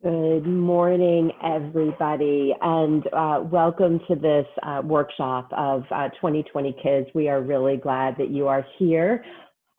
Good morning, everybody, and welcome to this workshop of 2020 Kids. We are really glad that you are here.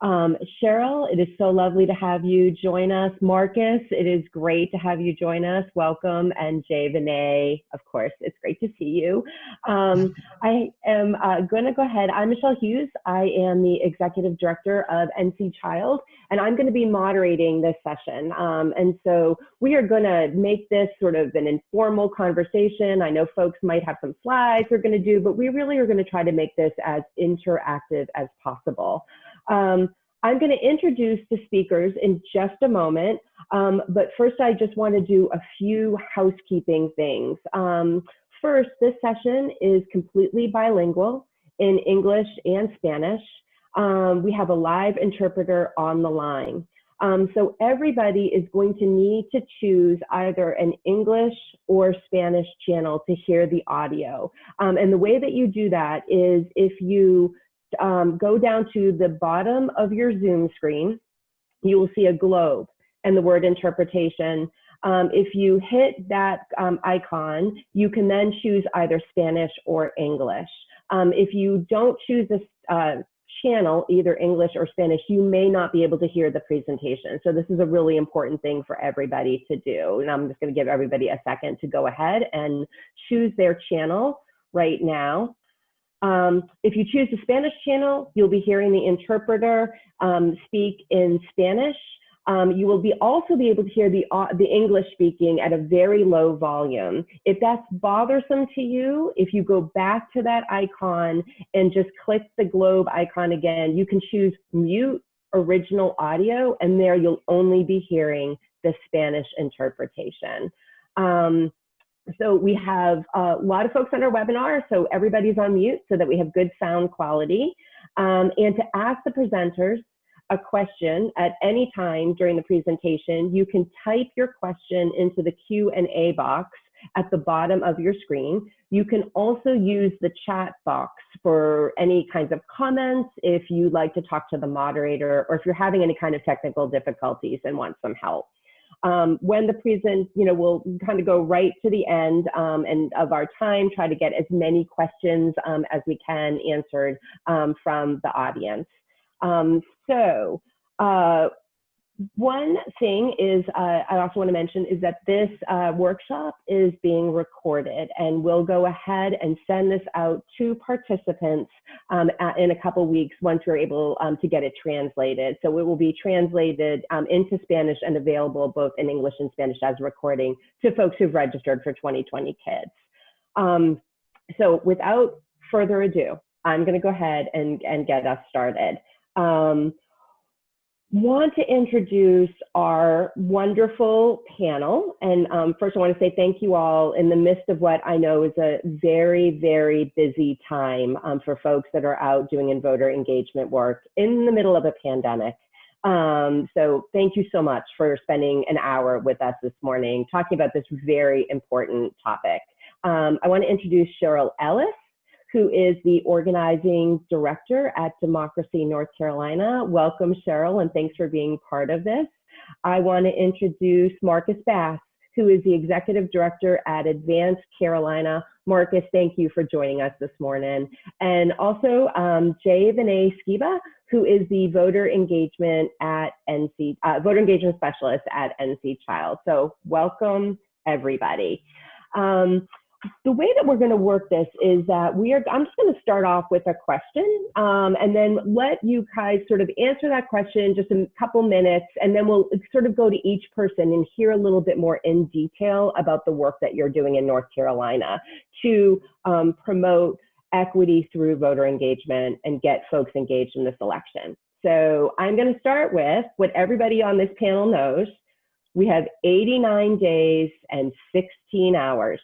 Cheryl, it is so lovely to have you join us. Marcus, it is great to have you join us. Welcome. And Jay Vinay, of course, it's great to see you. I am going to go ahead. I'm Michelle Hughes. I am the Executive Director of NC Child, and I'm going to be moderating this session. And so we are going to make this sort of an informal conversation. I know folks might have some slides we're going to do, but we really are going to try to make this as interactive as possible. I'm going to introduce the speakers in just a moment, but first I just want to do a few housekeeping things. First, this session is completely bilingual in English and Spanish. We have a live interpreter on the line. So everybody is going to need to choose either an English or Spanish channel to hear the audio. And the way that you do that is if you go down to the bottom of your Zoom screen, you will see a globe and the word interpretation. If you hit that icon, you can then choose either Spanish or English. If you don't choose this channel, either English or Spanish, you may not be able to hear the presentation. So this is a really important thing for everybody to do. And I'm just going to give everybody a second to go ahead and choose their channel right now. If you choose the Spanish channel, you'll be hearing the interpreter speak in Spanish. You will also be able to hear the English speaking at a very low volume. If that's bothersome to you, if you go back to that icon and just click the globe icon again, you can choose mute original audio, and there you'll only be hearing the Spanish interpretation. So we have a lot of folks on our webinar, so everybody's on mute so that we have good sound quality. And to ask the presenters a question at any time during the presentation, you can type your question into the Q&A box at the bottom of your screen. You can also use the chat box for any kinds of comments if you'd like to talk to the moderator, or if you're having any kind of technical difficulties and want some help. When the we'll kind of go right to the end and of our time, try to get as many questions as we can answered from the audience. One thing is I also want to mention is that this workshop is being recorded, and we'll go ahead and send this out to participants in a couple weeks once we're able to get it translated. So it will be translated into Spanish and available both in English and Spanish as a recording to folks who've registered for 2020 Kids. So without further ado, I'm going to go ahead and get us started. Want to introduce our wonderful panel. And first I want to say thank you all in the midst of what I know is a very, very busy time for folks that are out doing voter engagement work in the middle of a pandemic. So thank you so much for spending an hour with us this morning talking about this very important topic. I want to introduce Cheryl Ellis, who is the organizing director at Democracy North Carolina. Welcome, Cheryl, and thanks for being part of this. I want to introduce Marcus Bass, who is the executive director at Advanced Carolina. Marcus, thank you for joining us this morning. And also Jay Vinay Skiba, who is the voter engagement specialist at NC Child. So welcome, everybody. The way that we're going to work this is that I'm just going to start off with a question and then let you guys sort of answer that question just in a couple minutes, and then we'll sort of go to each person and hear a little bit more in detail about the work that you're doing in North Carolina to promote equity through voter engagement and get folks engaged in this election. So I'm going to start with what everybody on this panel knows. We have 89 days and 16 hours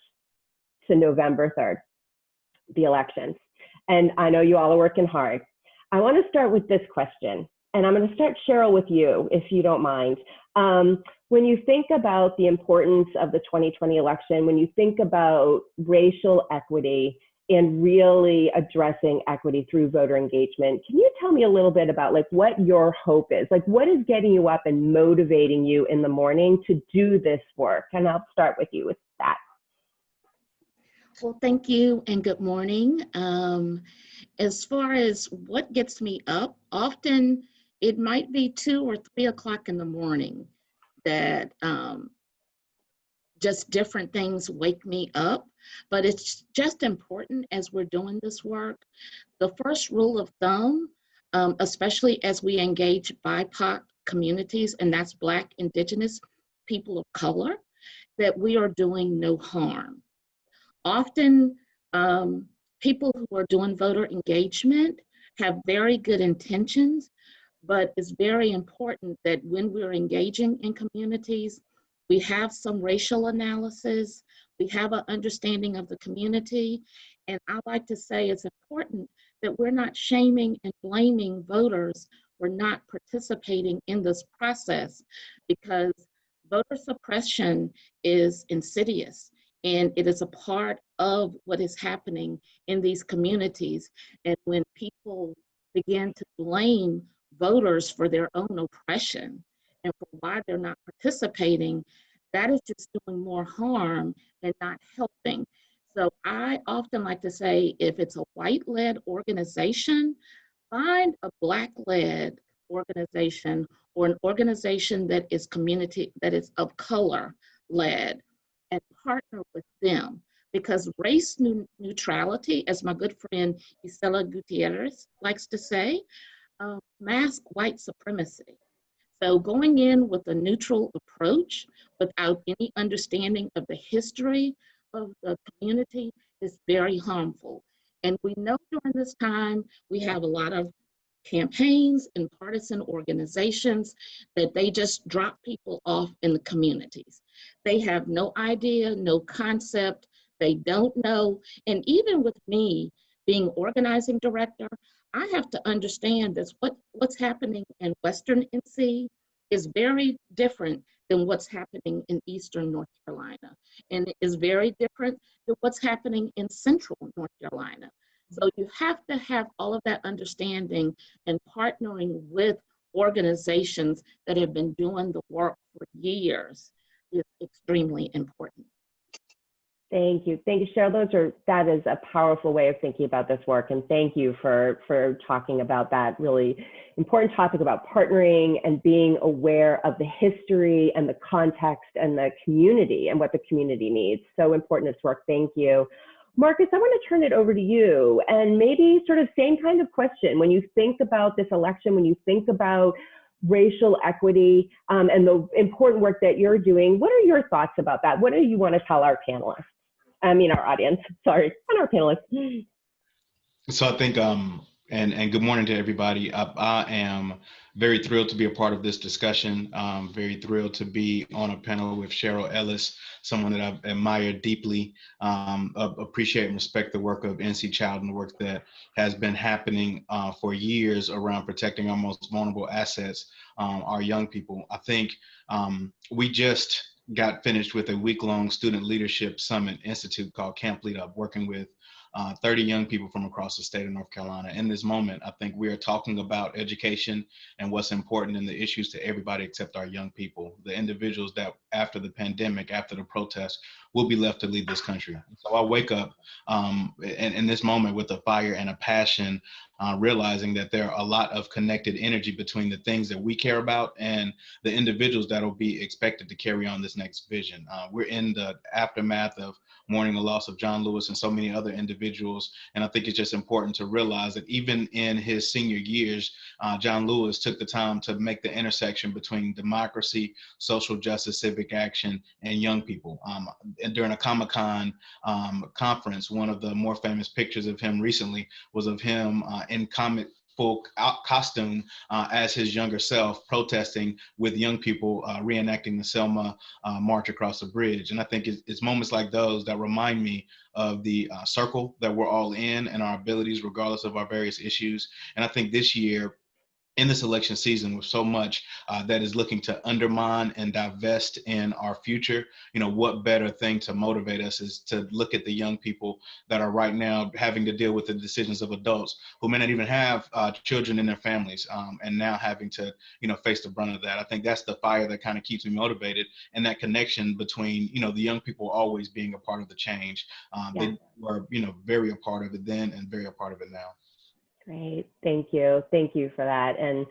to November 3rd, the elections. And I know you all are working hard. I want to start with this question, and I'm going to start, Cheryl, with you, if you don't mind. When you think about the importance of the 2020 election, when you think about racial equity and really addressing equity through voter engagement. Can you tell me a little bit about like what your hope is? Like what is getting you up and motivating you in the morning to do this work? And I'll start with you with that. Well, thank you and good morning. As far as what gets me up, often it might be 2 or 3 o'clock in the morning that just different things wake me up. But it's just important as we're doing this work. The first rule of thumb, especially as we engage BIPOC communities, and that's Black, Indigenous, people of color, that we are doing no harm. Often, people who are doing voter engagement have very good intentions, but it's very important that when we're engaging in communities, we have some racial analysis, we have an understanding of the community, and I like to say it's important that we're not shaming and blaming voters for not participating in this process, because voter suppression is insidious. And it is a part of what is happening in these communities. And when people begin to blame voters for their own oppression and for why they're not participating, that is just doing more harm and not helping. So I often like to say, if it's a white-led organization, find a Black-led organization or an organization that is community, that is of color-led, and partner with them. Because race neutrality, as my good friend Isela Gutierrez likes to say, mask white supremacy. So going in with a neutral approach without any understanding of the history of the community is very harmful. And we know during this time, we have a lot of campaigns and partisan organizations that they just drop people off in the communities. They have no idea, no concept, they don't know. And even with me being organizing director, I have to understand that what's happening in Western NC is very different than what's happening in Eastern North Carolina. And it is very different than what's happening in Central North Carolina. So you have to have all of that understanding, and partnering with organizations that have been doing the work for years is extremely important. Thank you. Thank you, Cheryl. That is a powerful way of thinking about this work. And thank you for talking about that really important topic about partnering and being aware of the history and the context and the community and what the community needs. So important, this work. Thank you. Marcus, I want to turn it over to you, and maybe sort of same kind of question. When you think about this election, when you think about racial equity and the important work that you're doing, what are your thoughts about that? What do you want to tell our panelists? Our audience, sorry, and our panelists. So I think, and good morning to everybody. I am very thrilled to be a part of this discussion. Very thrilled to be on a panel with Cheryl Ellis, someone that I've admired deeply, appreciate and respect the work of NC Child and the work that has been happening for years around protecting our most vulnerable assets, our young people. I think we just got finished with a week-long student leadership summit institute called Camp Lead Up, working with 30 young people from across the state of North Carolina. In this moment, I think we are talking about education and what's important in the issues to everybody except our young people, the individuals that after the pandemic, after the protests, will be left to lead this country. So I wake up in this moment with a fire and a passion, realizing that there are a lot of connected energy between the things that we care about and the individuals that will be expected to carry on this next vision. We're in the aftermath of mourning the loss of John Lewis and so many other individuals. And I think it's just important to realize that even in his senior years, John Lewis took the time to make the intersection between democracy, social justice, civic action, and young people. And during a Comic-Con conference, one of the more famous pictures of him recently was of him in comic full costume as his younger self, protesting with young people, reenacting the Selma March across the bridge. And I think it's moments like those that remind me of the circle that we're all in and our abilities, regardless of our various issues. And I think this year, in this election season with so much that is looking to undermine and divest in our future, what better thing to motivate us is to look at the young people that are right now having to deal with the decisions of adults who may not even have children in their families, and now having to, face the brunt of that. I think that's the fire that kind of keeps me motivated, and that connection between, the young people always being a part of the change. They were, very a part of it then and very a part of it now. Great. Thank you. Thank you for that. And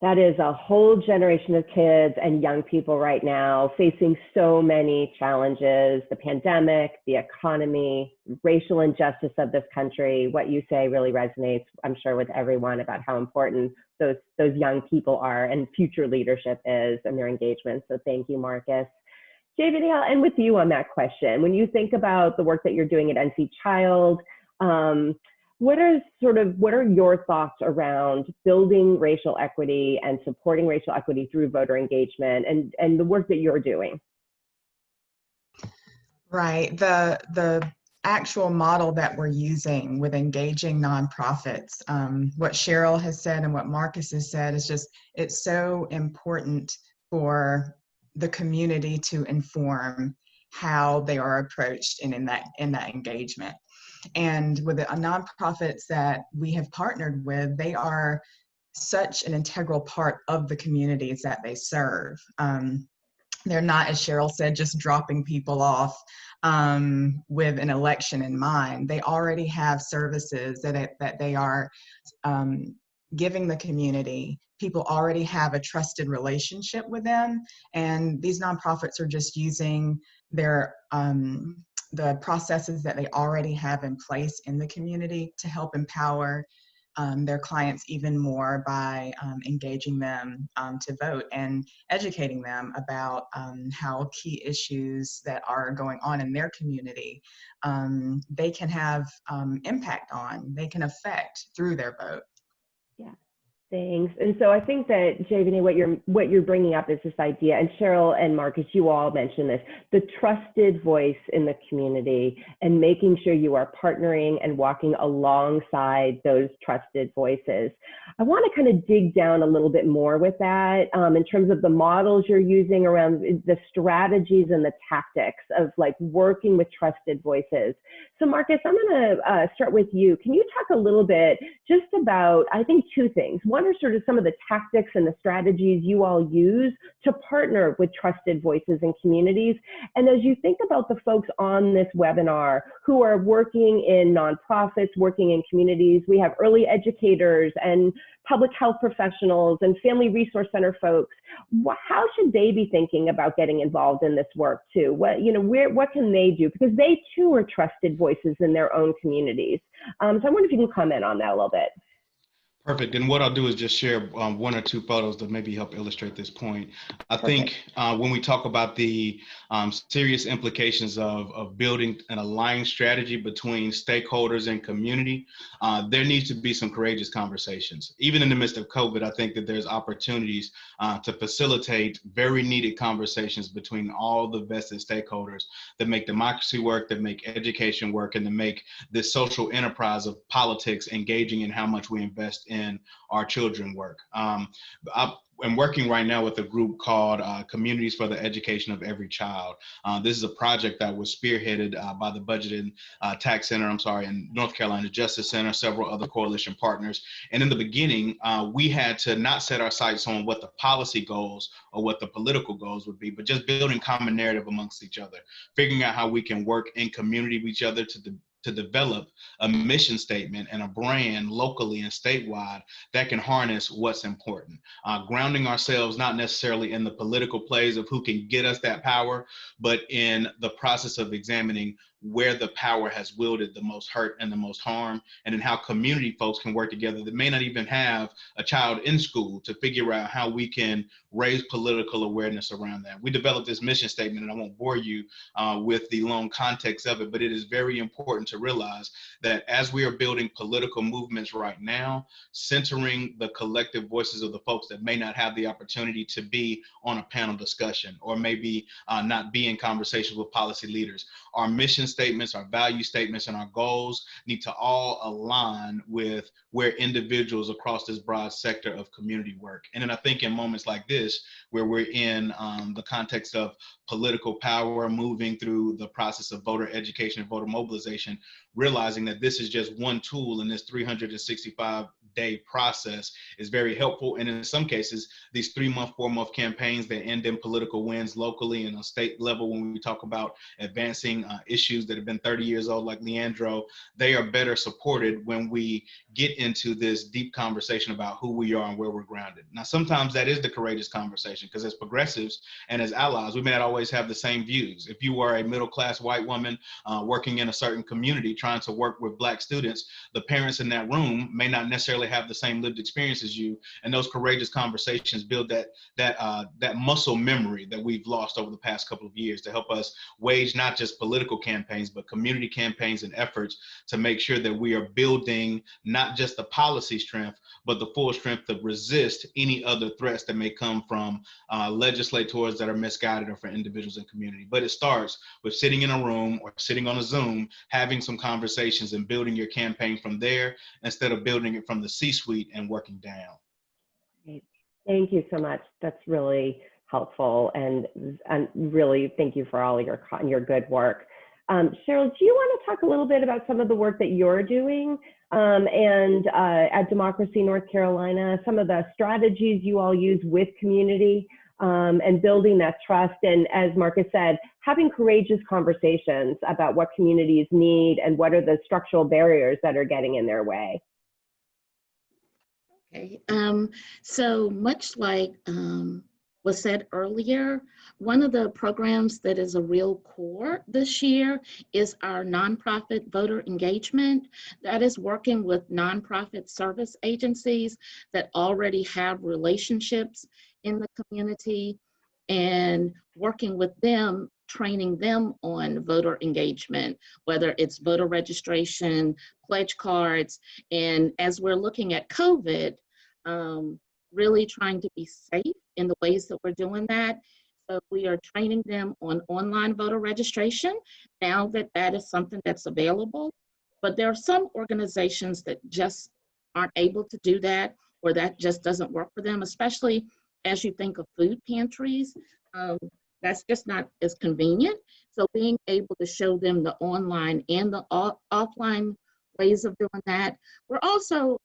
that is a whole generation of kids and young people right now facing so many challenges: the pandemic, the economy, racial injustice of this country. What you say really resonates, I'm sure, with everyone about how important those young people are and future leadership is and their engagement. So thank you, Marcus. David, I'll end with you on that question. When you think about the work that you're doing at NC Child, what are your thoughts around building racial equity and supporting racial equity through voter engagement and the work that you're doing? Right. The actual model that we're using with engaging nonprofits, what Cheryl has said and what Marcus has said is just, it's so important for the community to inform how they are approached in that engagement. And with the nonprofits that we have partnered with, they are such an integral part of the communities that they serve. They're not, as Cheryl said, just dropping people off with an election in mind. They already have services that they are giving the community. People already have a trusted relationship with them, and these nonprofits are just using their the processes that they already have in place in the community to help empower their clients even more by engaging them to vote and educating them about how key issues that are going on in their community they can have impact on, they can affect through their vote. Yeah. Thanks. And so I think that, Javine, what you're bringing up is this idea, and Cheryl and Marcus, you all mentioned this, the trusted voice in the community and making sure you are partnering and walking alongside those trusted voices. I want to kind of dig down a little bit more with that in terms of the models you're using around the strategies and the tactics of like working with trusted voices. So Marcus, I'm going to start with you. Can you talk a little bit just about, I think, two things. One are sort of some of the tactics and the strategies you all use to partner with trusted voices and communities. And as you think about the folks on this webinar who are working in nonprofits, working in communities, we have early educators and public health professionals and family resource center folks. How should they be thinking about getting involved in this work too? What can they do? Because they too are trusted voices in their own communities. So I wonder if you can comment on that a little bit. Perfect. And what I'll do is just share one or two photos that maybe help illustrate this point. I think when we talk about the serious implications of building an aligned strategy between stakeholders and community, there needs to be some courageous conversations. Even in the midst of COVID, I think that there's opportunities to facilitate very needed conversations between all the vested stakeholders that make democracy work, that make education work, and to make this social enterprise of politics engaging in how much we invest in our children work. I'm working right now with a group called Communities for the Education of Every Child. This is a project that was spearheaded by the Budget and Tax Center, and North Carolina Justice Center, several other coalition partners. And in the beginning, we had to not set our sights on what the policy goals or what the political goals would be, but just building common narrative amongst each other, figuring out how we can work in community with each other to develop a mission statement and a brand locally and statewide that can harness what's important. Grounding ourselves not necessarily in the political plays of who can get us that power, but in the process of examining where the power has wielded the most hurt and the most harm, and in how community folks can work together that may not even have a child in school to figure out how we can raise political awareness around that. We developed this mission statement, and I won't bore you with the long context of it, but it is very important to realize that as we are building political movements right now, centering the collective voices of the folks that may not have the opportunity to be on a panel discussion or maybe not be in conversations with policy leaders, our mission statements, our value statements, and our goals need to all align with where individuals across this broad sector of community work. And then I think in moments like this, where we're in the context of political power, moving through the process of voter education and voter mobilization, realizing that this is just one tool in this 365-day process is very helpful. And in some cases, these 3-month, 4-month campaigns that end in political wins locally and on state level, when we talk about advancing issues that have been 30 years old, like Leandro, they are better supported when we get into this deep conversation about who we are and where we're grounded. Now, sometimes that is the courageous conversation, because as progressives and as allies, we may not always have the same views. If you are a middle-class white woman working in a certain community, trying to work with Black students, the parents in that room may not necessarily have the same lived experience as you, and those courageous conversations build that muscle memory that we've lost over the past couple of years to help us wage not just political campaigns, but community campaigns and efforts to make sure that we are building not just the policy strength, but the full strength to resist any other threats that may come from legislators that are misguided or for individuals in community. But it starts with sitting in a room or sitting on a Zoom, having some conversations and building your campaign from there instead of building it from the C-suite and working down. Great. Thank you so much. That's really helpful, and really thank you for all your good work. Cheryl, do you want to talk a little bit about some of the work that you're doing and at Democracy North Carolina, some of the strategies you all use with community and building that trust, and as Marcus said, having courageous conversations about what communities need and what are the structural barriers that are getting in their way? Okay, so much like was said earlier, one of the programs that is a real core this year is our nonprofit voter engagement. That is working with nonprofit service agencies that already have relationships in the community and working with them, training them on voter engagement, whether it's voter registration, pledge cards, and as we're looking at COVID, really trying to be safe in the ways that we're doing that. So we are training them on online voter registration now that that is something that's available. But there are some organizations that just aren't able to do that, or that just doesn't work for them, especially as you think of food pantries. That's just not as convenient. So being able to show them the online and the offline ways of doing that. We're also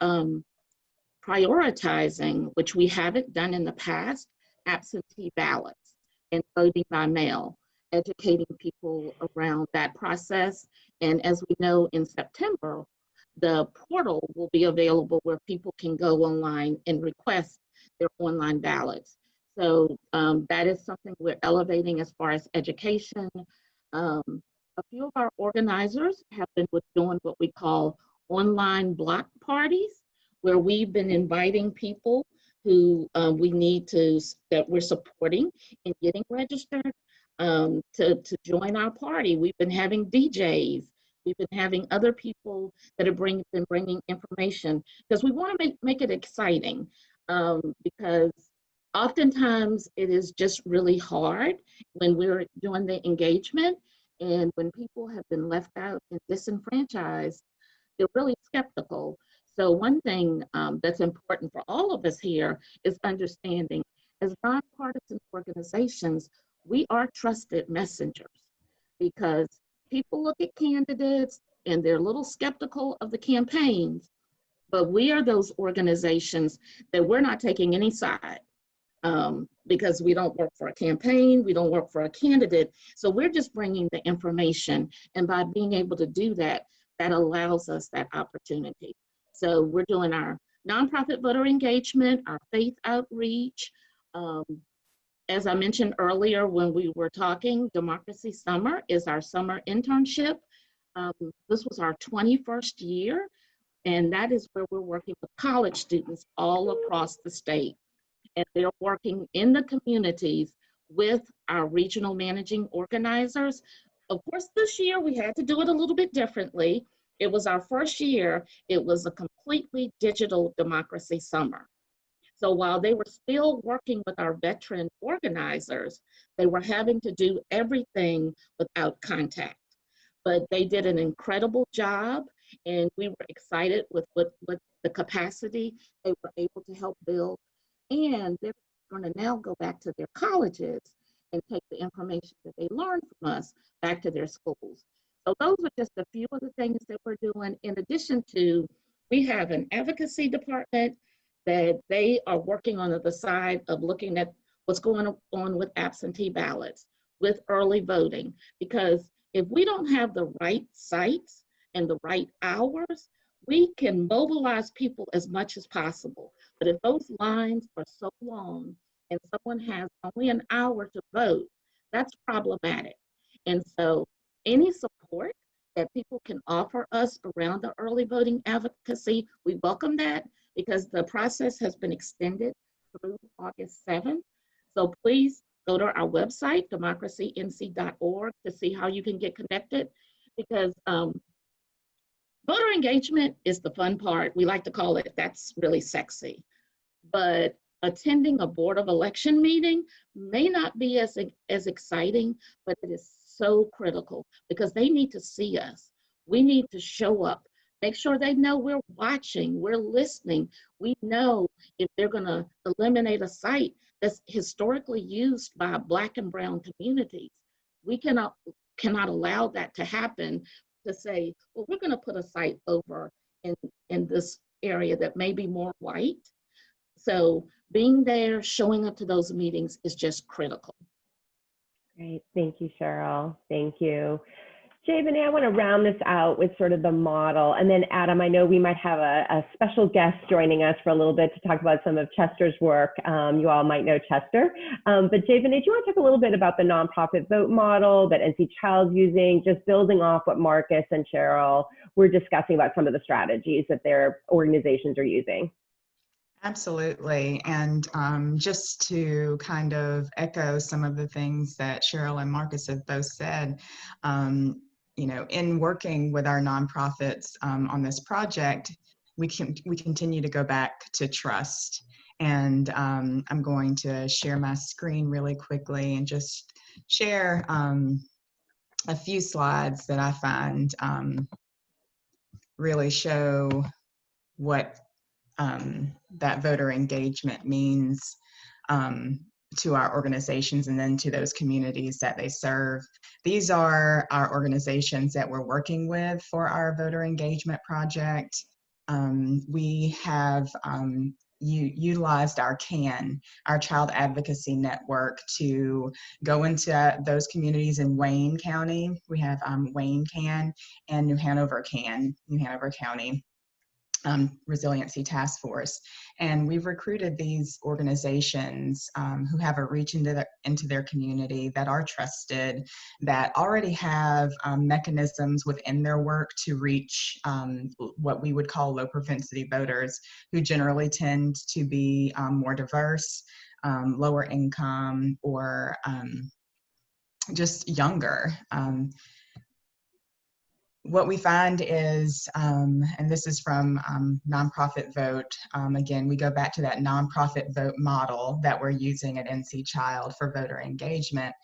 prioritizing, which we haven't done in the past, absentee ballots and voting by mail, educating people around that process. And as we know, in September, the portal will be available where people can go online and request their online ballots. So that is something we're elevating as far as education. A few of our organizers have been doing what we call online block parties, where we've been inviting people who that we're supporting in getting registered to join our party. We've been having DJs. We've been having other people that have been bringing information, because we want to make it exciting, because oftentimes it is just really hard when we're doing the engagement, and when people have been left out and disenfranchised, they're really skeptical. So one thing that's important for all of us here is understanding, as nonpartisan organizations, we are trusted messengers, because people look at candidates and they're a little skeptical of the campaigns, but we are those organizations that we're not taking any side, because we don't work for a campaign, we don't work for a candidate. So we're just bringing the information, and by being able to do that, that allows us that opportunity. So we're doing our nonprofit voter engagement, our faith outreach. As I mentioned earlier when we were talking, Democracy Summer is our summer internship. This was our 21st year, and that is where we're working with college students all across the state. And they're working in the communities with our regional managing organizers. Of course, this year we had to do it a little bit differently. It was our first year. It was a completely digital democracy summer. So while they were still working with our veteran organizers, they were having to do everything without contact. but they did an incredible job, and we were excited with what the capacity they were able to help build. And they're going to now go back to their colleges and take the information that they learned from us back to their schools. So those are just a few of the things that we're doing. In addition to, we have an advocacy department that they are working on the side of looking at what's going on with absentee ballots, with early voting, because if we don't have the right sites and the right hours, we can mobilize people as much as possible. But if those lines are so long and someone has only an hour to vote, that's problematic. And so any support that people can offer us around the early voting advocacy, we welcome that, because the process has been extended through August 7th. So please go to our website, democracync.org, to see how you can get connected, because voter engagement is the fun part. We like to call it, that's really sexy. But attending a Board of Election meeting may not be as exciting, but it is so critical, because they need to see us. We need to show up, make sure they know we're watching, we're listening. We know if they're gonna eliminate a site that's historically used by Black and brown communities, we cannot allow that to happen, to say, well, we're gonna put a site over in this area that may be more white. So being there, showing up to those meetings is just critical. Great, thank you, Cheryl. Thank you. Javani, I want to round this out with sort of the model. And then Adam, I know we might have a special guest joining us for a little bit to talk about some of Chester's work. You all might know Chester. But Javani, do you want to talk a little bit about the nonprofit vote model that NC Child's using, just building off what Marcus and Cheryl were discussing about some of the strategies that their organizations are using? Absolutely. And just to kind of echo some of the things that Cheryl and Marcus have both said, you know, in working with our nonprofits on this project, we continue to go back to trust. And I'm going to share my screen really quickly and just share a few slides that I find really show what that voter engagement means to our organizations and then to those communities that they serve. These are our organizations that we're working with for our voter engagement project. We have utilized our CAN, our Child Advocacy Network, to go into those communities in Wayne County. We have Wayne CAN and New Hanover CAN, New Hanover County. Resiliency Task Force, and we've recruited these organizations who have a reach into their community, that are trusted, that already have mechanisms within their work to reach what we would call low propensity voters, who generally tend to be more diverse, lower income, or just younger. What we find is, and this is from Nonprofit Vote, again, we go back to that nonprofit vote model that we're using at NC Child for voter engagement.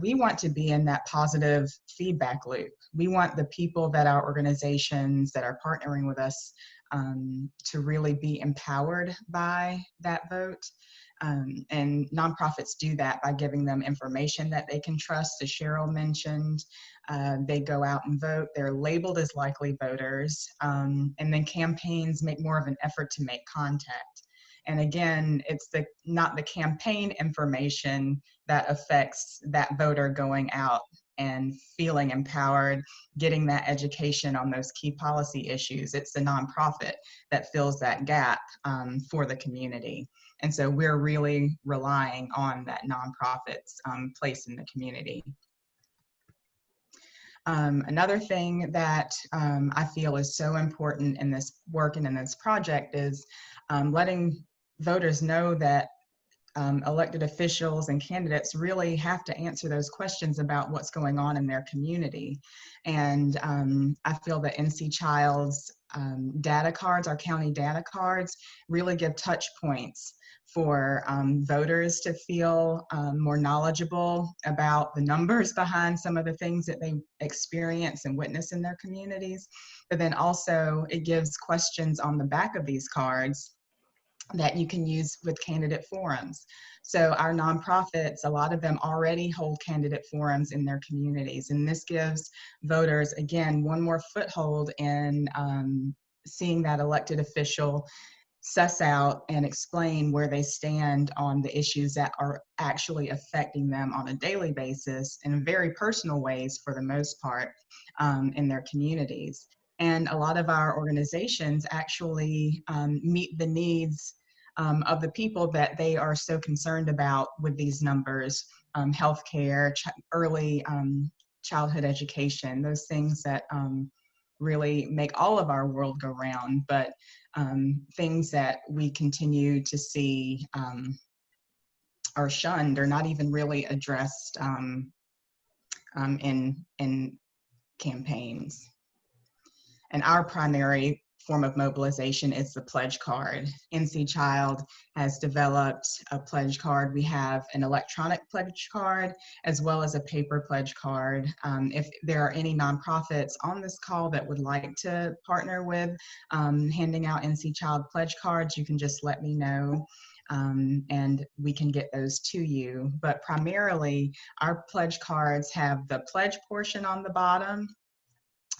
We want to be in that positive feedback loop. We want the people that our organizations that are partnering with us to really be empowered by that vote. And nonprofits do that by giving them information that they can trust, as Cheryl mentioned. They go out and vote. They're labeled as likely voters. And then campaigns make more of an effort to make contact. And again, it's not the campaign information that affects that voter going out and feeling empowered, getting that education on those key policy issues. It's the nonprofit that fills that gap for the community. And so we're really relying on that nonprofit's place in the community. Another thing that I feel is so important in this work and in this project is letting voters know that elected officials and candidates really have to answer those questions about what's going on in their community. And I feel that NC Child's data cards, our county data cards, really give touch points for voters to feel more knowledgeable about the numbers behind some of the things that they experience and witness in their communities. But then also it gives questions on the back of these cards that you can use with candidate forums. So our nonprofits, a lot of them already hold candidate forums in their communities. And this gives voters, again, one more foothold in seeing that elected official suss out and explain where they stand on the issues that are actually affecting them on a daily basis in very personal ways for the most part in their communities. And a lot of our organizations actually meet the needs of the people that they are so concerned about with these numbers, healthcare, early childhood education, those things that really make all of our world go round, but things that we continue to see are shunned or not even really addressed in campaigns. And our primary form of mobilization is the pledge card. NC Child has developed a pledge card. We have an electronic pledge card as well as a paper pledge card. If there are any nonprofits on this call that would like to partner with handing out NC Child pledge cards, you can just let me know. And we can get those to you. But primarily, our pledge cards have the pledge portion on the bottom.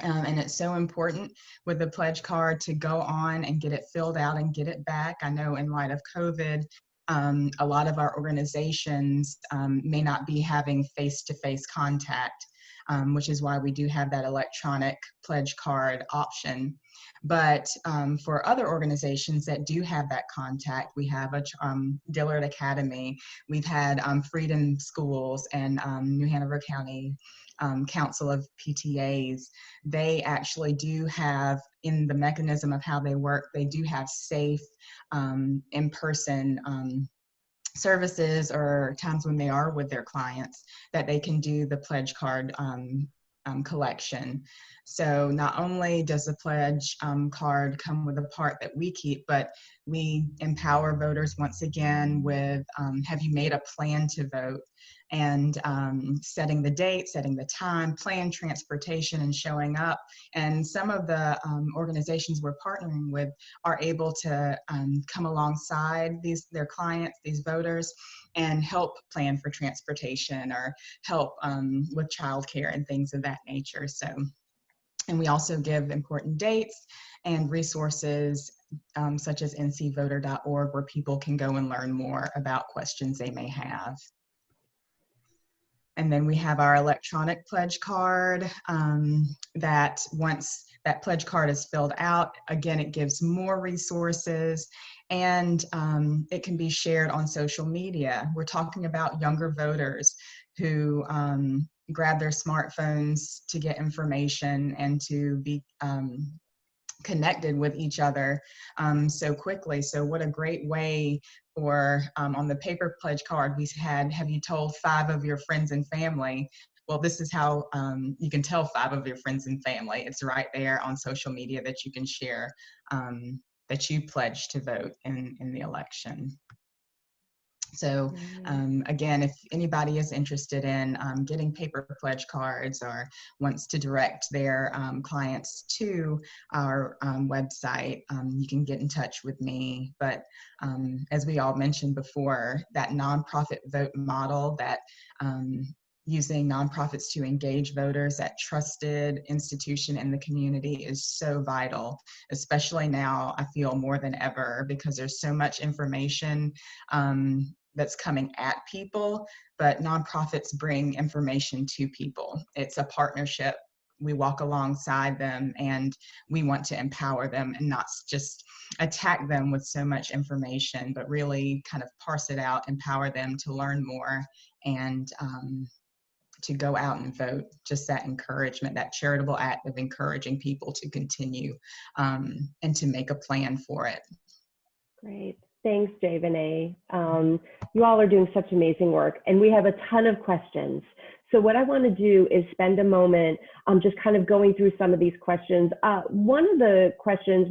And it's so important with the pledge card to go on and get it filled out and get it back. I know in light of COVID, a lot of our organizations may not be having face-to-face contact, which is why we do have that electronic pledge card option. But for other organizations that do have that contact, we have a Dillard Academy, we've had Freedom Schools and New Hanover County Council of PTAs. They actually do have, in the mechanism of how they work, they do have safe in-person services or times when they are with their clients that they can do the pledge card collection. So not only does the pledge card come with a part that we keep, but we empower voters once again with have you made a plan to vote, and setting the date, setting the time, plan transportation, and showing up. And some of the organizations we're partnering with are able to come alongside their clients, these voters, and help plan for transportation or help with childcare and things of that nature. So, and we also give important dates and resources such as ncvoter.org, where people can go and learn more about questions they may have. And then we have our electronic pledge card that once that pledge card is filled out, again, it gives more resources, and it can be shared on social media. We're talking about younger voters who grab their smartphones to get information and to be connected with each other so quickly. So what a great way for, on the paper pledge card, we had, have you told 5 of your friends and family? Well, this is how you can tell 5 of your friends and family. It's right there on social media that you can share that you pledged to vote in the election. So again, if anybody is interested in getting paper pledge cards or wants to direct their clients to our website, you can get in touch with me. But as we all mentioned before, that nonprofit vote model, that using nonprofits to engage voters, that trusted institution in the community, is so vital, especially now, I feel more than ever, because there's so much information that's coming at people, but nonprofits bring information to people. It's a partnership. We walk alongside them, and we want to empower them and not just attack them with so much information, but really kind of parse it out, empower them to learn more, and to go out and vote. Just that encouragement, that charitable act of encouraging people to continue and to make a plan for it. Great. Thanks, Javanae. You all are doing such amazing work, and we have a ton of questions. So what I want to do is spend a moment just kind of going through some of these questions. One of the questions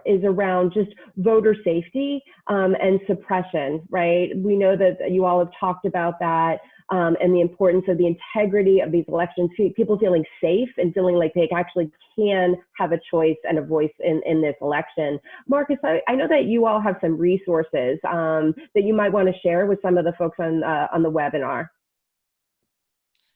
is around just voter safety and suppression, right? We know that you all have talked about that and the importance of the integrity of these elections, people feeling safe and feeling like they actually can have a choice and a voice in this election. Marcus, I know that you all have some resources that you might want to share with some of the folks on the webinar.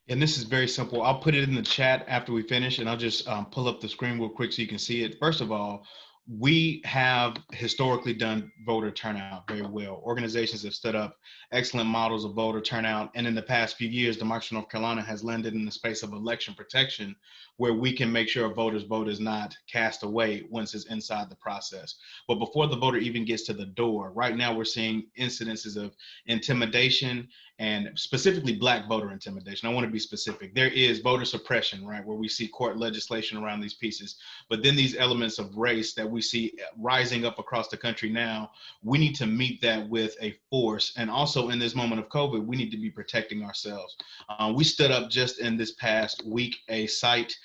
And this is very simple. I'll put it in the chat after we finish, and I'll just pull up the screen real quick so you can see it. First of all, we have historically done voter turnout very well. Organizations have stood up excellent models of voter turnout. And in the past few years, Democracy of North Carolina has landed in the space of election protection, where we can make sure a voter's vote is not cast away once it's inside the process. But before the voter even gets to the door, right now we're seeing incidences of intimidation, and specifically Black voter intimidation. I want to be specific. There is voter suppression, right, where we see court legislation around these pieces. But then these elements of race that we see rising up across the country now, we need to meet that with a force. And also in this moment of COVID, we need to be protecting ourselves. We stood up just in this past week a site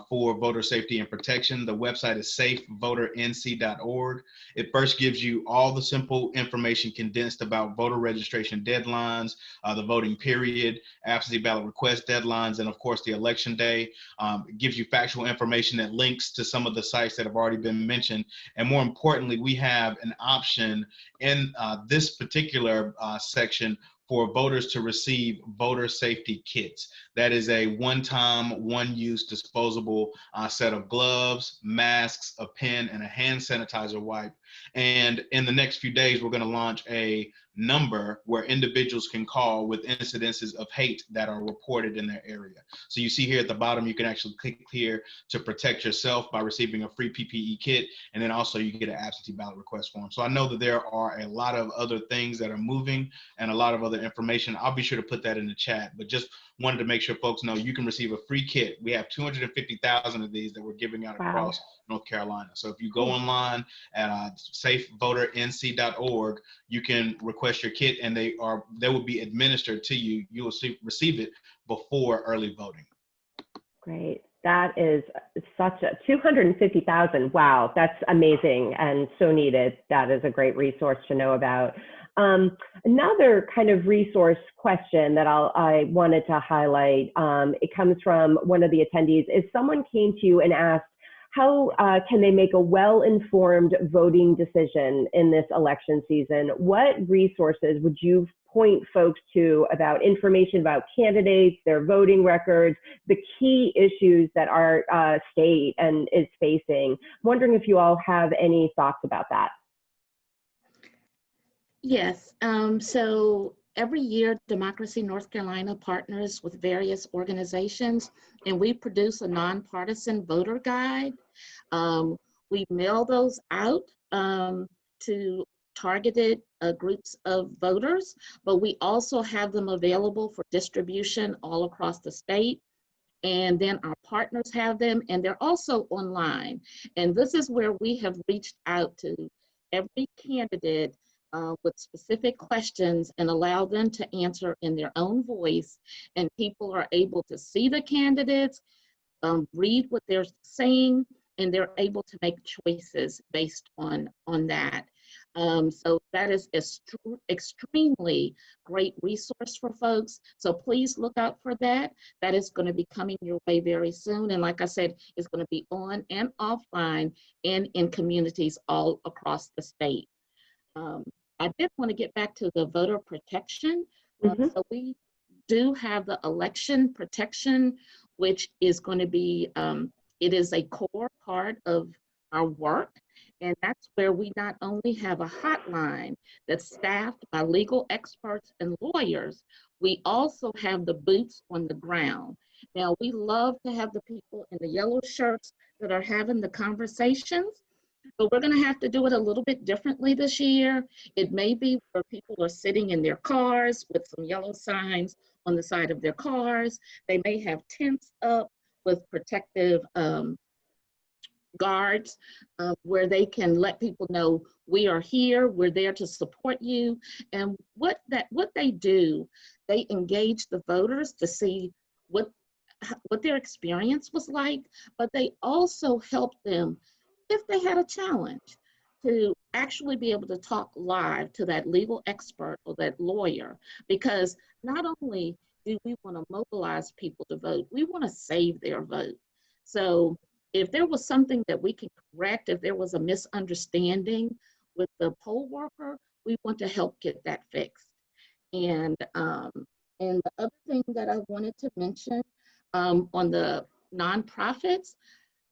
for voter safety and protection. The website is safevoternc.org. It first gives you all the simple information condensed about voter registration deadlines, the voting period, absentee ballot request deadlines, and of course the election day. It gives you factual information that links to some of the sites that have already been mentioned. And more importantly, we have an option in this particular section for voters to receive voter safety kits. That is a one-time, one-use disposable set of gloves, masks, a pen, and a hand sanitizer wipe. And in the next few days, we're going to launch a number where individuals can call with incidences of hate that are reported in their area. So you see here at the bottom, you can actually click here to protect yourself by receiving a free PPE kit, and then also you get an absentee ballot request form. So I know that there are a lot of other things that are moving and a lot of other information. I'll be sure to put that in the chat, but just wanted to make sure folks know you can receive a free kit. We have 250,000 of these that we're giving out across North Carolina. So if you go online at safevoternc.org, you can request your kit, and they will be administered to you. You will receive it before early voting. Great. That is such a 250,000. Wow, that's amazing and so needed. That is a great resource to know about. Another kind of resource question that I wanted to highlight, it comes from one of the attendees, is someone came to you and asked, how can they make a well-informed voting decision in this election season? What resources would you point folks to about information about candidates, their voting records, the key issues that our state is facing? I'm wondering if you all have any thoughts about that. Yes, so every year, Democracy North Carolina partners with various organizations, and we produce a nonpartisan voter guide. We mail those out to targeted groups of voters, but we also have them available for distribution all across the state. And then our partners have them, and they're also online. And this is where we have reached out to every candidate with specific questions and allow them to answer in their own voice. And people are able to see the candidates, read what they're saying, and they're able to make choices based on that. So that is extremely great resource for folks. So please look out for that. That is going to be coming your way very soon. And like I said, it's going to be on and offline and in communities all across the state. I did want to get back to the voter protection. So we do have the election protection, which is going to be, it is a core part of our work. And that's where we not only have a hotline that's staffed by legal experts and lawyers, we also have the boots on the ground. Now, we love to have the people in the yellow shirts that are having the conversations, but we're going to have to do it a little bit differently this year. It may be where people are sitting in their cars with some yellow signs on the side of their cars. They may have tents up with protective guards where they can let people know we are here, we're there to support you. And what they do, they engage the voters to see what their experience was like, but they also help them if they had a challenge to actually be able to talk live to that legal expert or that lawyer, because not only do we want to mobilize people to vote, we want to save their vote. So if there was something that we can correct, if there was a misunderstanding with the poll worker, we want to help get that fixed. And the other thing that I wanted to mention on the nonprofits,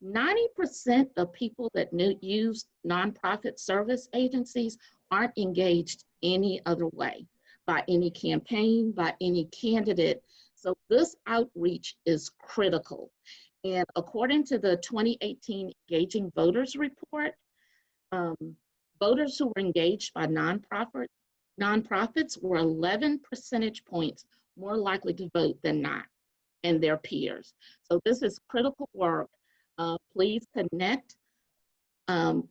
90% of people that use nonprofit service agencies aren't engaged any other way, by any campaign, by any candidate. So this outreach is critical. And according to the 2018 Engaging Voters Report, voters who were engaged by nonprofits were 11 percentage points more likely to vote than not, and their peers. So this is critical work. Please connect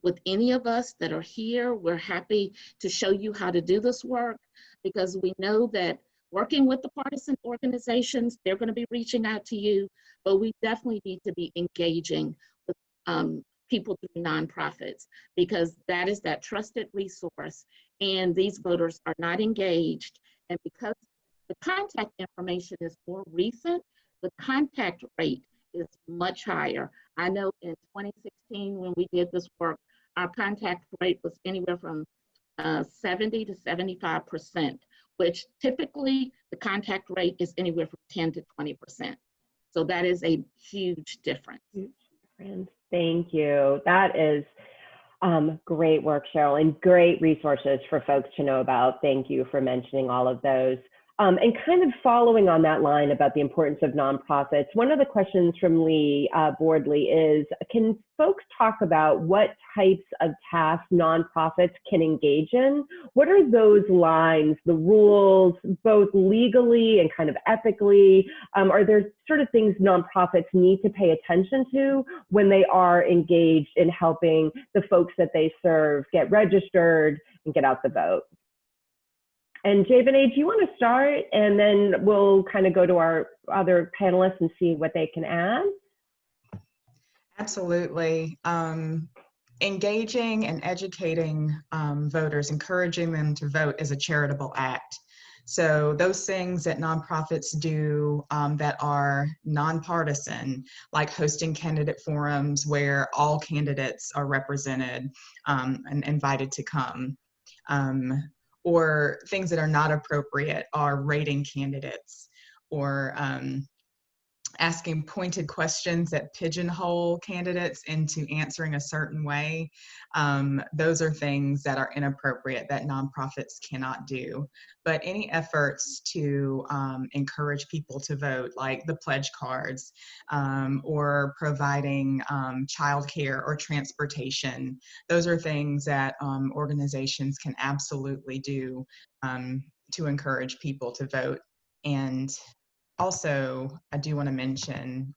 with any of us that are here. We're happy to show you how to do this work, because we know that working with the partisan organizations, they're going to be reaching out to you, but we definitely need to be engaging with people through nonprofits, because that is that trusted resource, and these voters are not engaged. And because the contact information is more recent, the contact rate is much higher. I know in 2016, when we did this work, our contact rate was anywhere from 70 to 75%, which typically the contact rate is anywhere from 10 to 20%. So that is a huge difference. Thank you. That is great work, Cheryl, and great resources for folks to know about. Thank you for mentioning all of those. And kind of following on that line about the importance of nonprofits, one of the questions from Lee Boardley is, can folks talk about what types of tasks nonprofits can engage in? What are those lines, the rules, both legally and kind of ethically? Are there sort of things nonprofits need to pay attention to when they are engaged in helping the folks that they serve get registered and get out the vote? And Javane, do you want to start, and then we'll kind of go to our other panelists and see what they can add? Absolutely. Engaging and educating voters, encouraging them to vote, is a charitable act. So those things that nonprofits do that are nonpartisan, like hosting candidate forums where all candidates are represented and invited to come, or things that are not appropriate are rating candidates, or asking pointed questions that pigeonhole candidates into answering a certain way. Those are things that are inappropriate that nonprofits cannot do. But any efforts to encourage people to vote, like the pledge cards, or providing childcare or transportation, those are things that organizations can absolutely do to encourage people to vote. And also, I do want to mention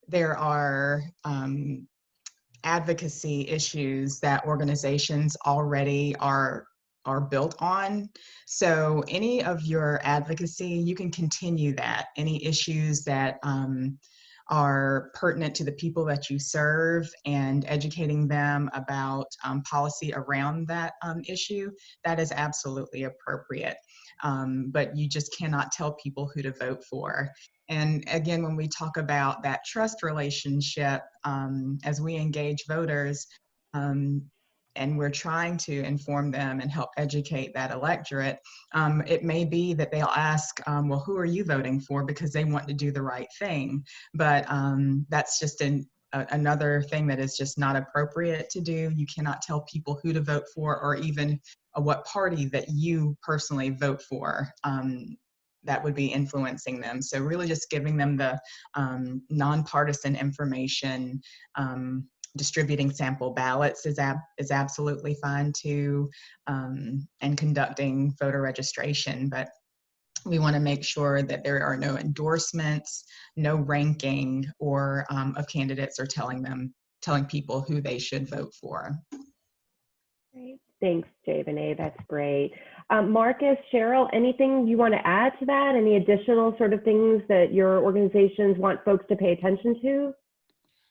there are advocacy issues that organizations already are built on. So any of your advocacy, you can continue that. Any issues that are pertinent to the people that you serve and educating them about policy around that issue, that is absolutely appropriate. But you just cannot tell people who to vote for. And again, when we talk about that trust relationship, as we engage voters, and we're trying to inform them and help educate that electorate, it may be that they'll ask, well, who are you voting for? Because they want to do the right thing. But that's just another thing that is just not appropriate to do. You cannot tell people who to vote for, or even what party that you personally vote for. That would be influencing them. So really just giving them the nonpartisan information. Distributing sample ballots is absolutely fine too, and conducting voter registration. But We want to make sure that there are no endorsements, no ranking or of candidates or telling people who they should vote for. Great. Thanks, Javane. That's great. Marcus, Cheryl, anything you want to add to that? Any additional sort of things that your organizations want folks to pay attention to?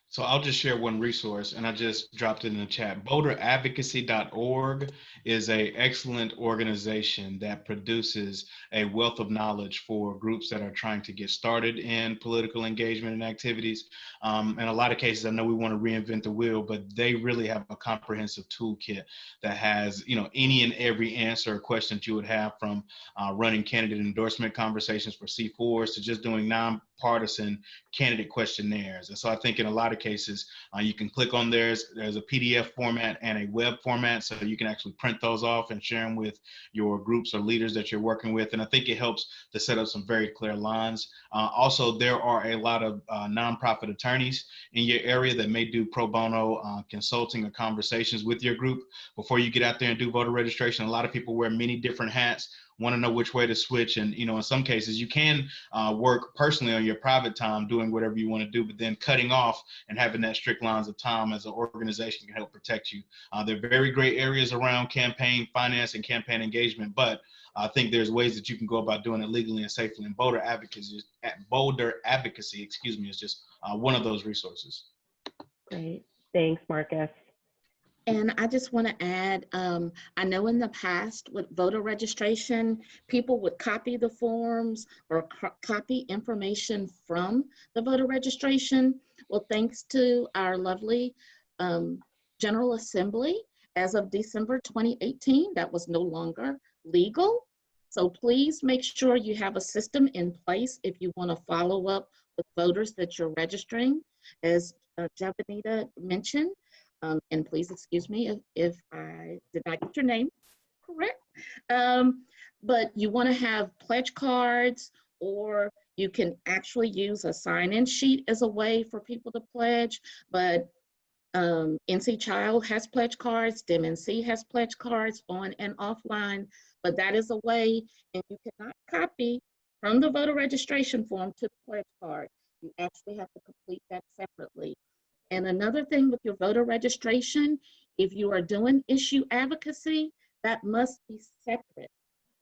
So I'll just share one resource, and I just dropped it in the chat. Voteradvocacy.org is an excellent organization that produces a wealth of knowledge for groups that are trying to get started in political engagement and activities. In a lot of cases, I know we want to reinvent the wheel, but they really have a comprehensive toolkit that has, any and every answer or question that you would have, from running candidate endorsement conversations for C4s to just doing nonpartisan candidate questionnaires. And so I think in a lot of cases, you can click on there's a PDF format and a web format, so you can actually print those off and share them with your groups or leaders that you're working with. And I think it helps to set up some very clear lines. Also, there are a lot of nonprofit attorneys in your area that may do pro bono consulting or conversations with your group before you get out there and do voter registration. A lot of people wear many different hats, want to know which way to switch. And, in some cases you can work personally on your private time doing whatever you want to do, but then cutting off and having that strict lines of time as an organization can help protect you. There are very great areas around campaign finance and campaign engagement, but I think there's ways that you can go about doing it legally and safely. And voter advocacy, is just one of those resources. Great. Thanks, Marcus. And I just want to add, I know in the past with voter registration, people would copy the forms or copy information from the voter registration. Well, thanks to our lovely General Assembly, as of December 2018, that was no longer legal. So please make sure you have a system in place if you want to follow up with voters that you're registering, as Javanita mentioned. And please excuse me if I did not get your name correct. But you want to have pledge cards, or you can actually use a sign-in sheet as a way for people to pledge. But NC Child has pledge cards, DMNC has pledge cards on and offline, but that is a way, and you cannot copy from the voter registration form to the pledge card. You actually have to complete that separately. And another thing with your voter registration, if you are doing issue advocacy, that must be separate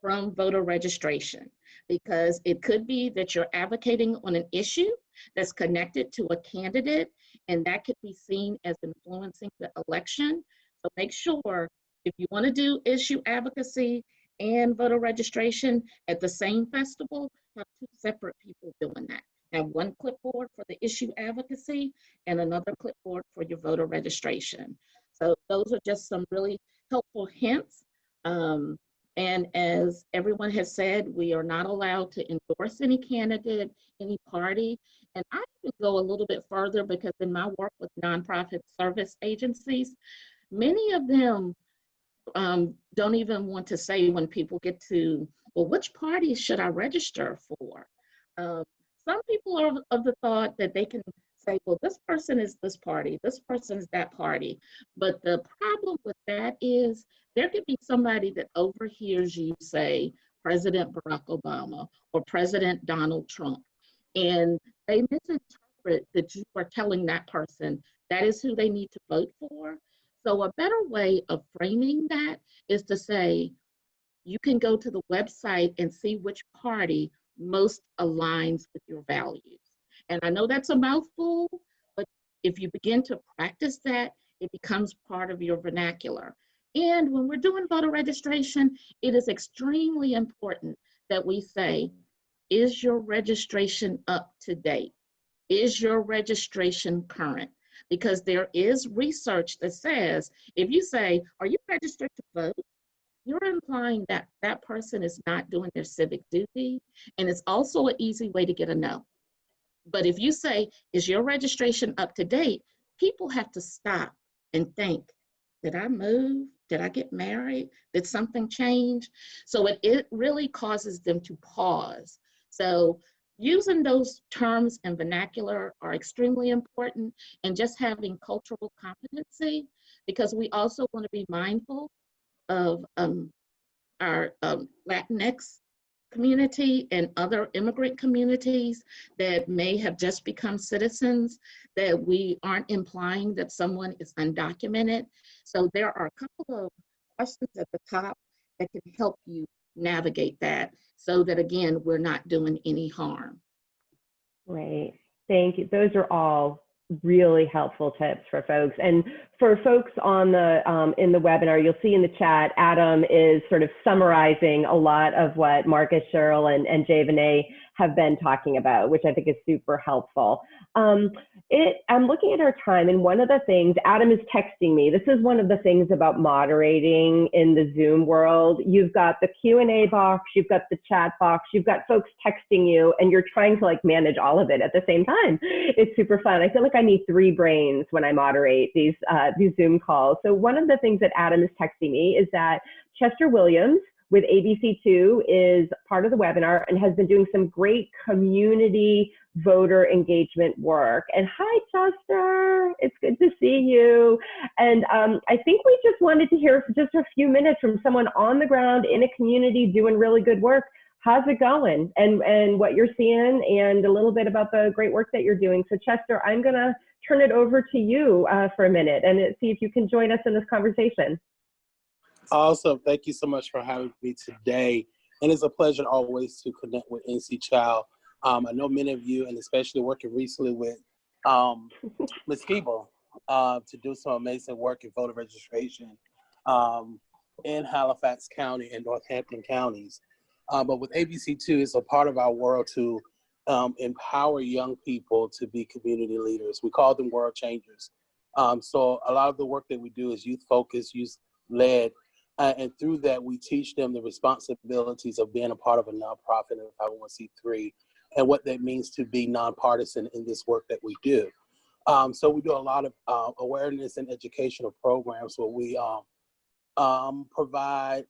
from voter registration, because it could be that you're advocating on an issue that's connected to a candidate, and that could be seen as influencing the election. So make sure if you want to do issue advocacy and voter registration at the same festival, have two separate people doing that. Have one clipboard for the issue advocacy and another clipboard for your voter registration. So those are just some really helpful hints. And as everyone has said, we are not allowed to endorse any candidate, any party. And I would go a little bit further, because in my work with nonprofit service agencies, many of them don't even want to say, when people get to, well, which party should I register for? Some people are of the thought that they can say, well, this person is this party, this person is that party. But the problem with that is there could be somebody that overhears you say President Barack Obama or President Donald Trump, and they misinterpret that you are telling that person that is who they need to vote for. So a better way of framing that is to say, you can go to the website and see which party most aligns with your values. And I know that's a mouthful, but if you begin to practice that, it becomes part of your vernacular. And when we're doing voter registration, it is extremely important that we say, is your registration up to date? Is your registration current? Because there is research that says, if you say, are you registered to vote? You're implying that that person is not doing their civic duty. And it's also an easy way to get a no. But if you say, is your registration up to date? People have to stop and think, did I move? Did I get married? Did something change? So it really causes them to pause. So using those terms and vernacular are extremely important, and just having cultural competency, because we also want to be mindful of our Latinx community and other immigrant communities that may have just become citizens, that we aren't implying that someone is undocumented. So there are a couple of questions at the top that can help you navigate that so that, again, we're not doing any harm. Great. Thank you. Those are all really helpful tips for folks. And for folks on the in the webinar, you'll see in the chat, Adam is sort of summarizing a lot of what Marcus, Cheryl, and Javane have been talking about, which I think is super helpful. I'm looking at our time, and one of the things, Adam is texting me, this is one of the things about moderating in the Zoom world. You've got the Q&A box, you've got the chat box, you've got folks texting you, and you're trying to like manage all of it at the same time. It's super fun. I feel like I need 3 brains when I moderate these Zoom calls. So one of the things that Adam is texting me is that Chester Williams with ABC2 is part of the webinar and has been doing some great community voter engagement work. And hi, Chester, it's good to see you. And I think we just wanted to hear for just a few minutes from someone on the ground in a community doing really good work. How's it going? And what you're seeing, and a little bit about the great work that you're doing. So Chester, I'm gonna turn it over to you for a minute and see if you can join us in this conversation. Awesome. Thank you so much for having me today. And it's a pleasure always to connect with NC Child. I know many of you, and especially working recently with Ms. Skiba to do some amazing work in voter registration in Halifax County and Northampton counties. But with ABC2, it's a part of our world to empower young people to be community leaders. We call them world changers. So a lot of the work that we do is youth-focused, youth-led, and through that, we teach them the responsibilities of being a part of a nonprofit and 501c3 and what that means to be nonpartisan in this work that we do. So we do a lot of awareness and educational programs where we provide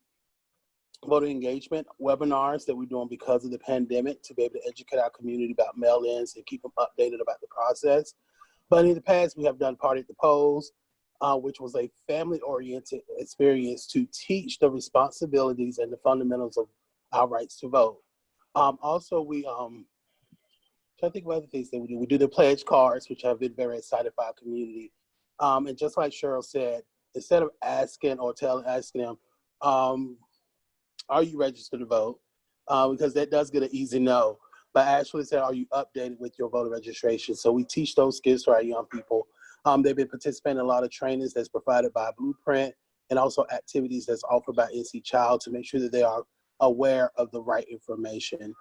voter engagement webinars that we're doing because of the pandemic to be able to educate our community about mail-ins and keep them updated about the process. But in the past, we have done Party at the Polls, which was a family-oriented experience to teach the responsibilities and the fundamentals of our rights to vote. Also, we try to think of other things that we do. We do the pledge cards, which have been very excited for our community. And just like Cheryl said, instead of asking them, are you registered to vote? Because that does get an easy no. But actually say, are you updated with your voter registration? So we teach those skills to our young people. They've been participating in a lot of trainings that's provided by Blueprint and also activities that's offered by NC Child to make sure that they are aware of the right information.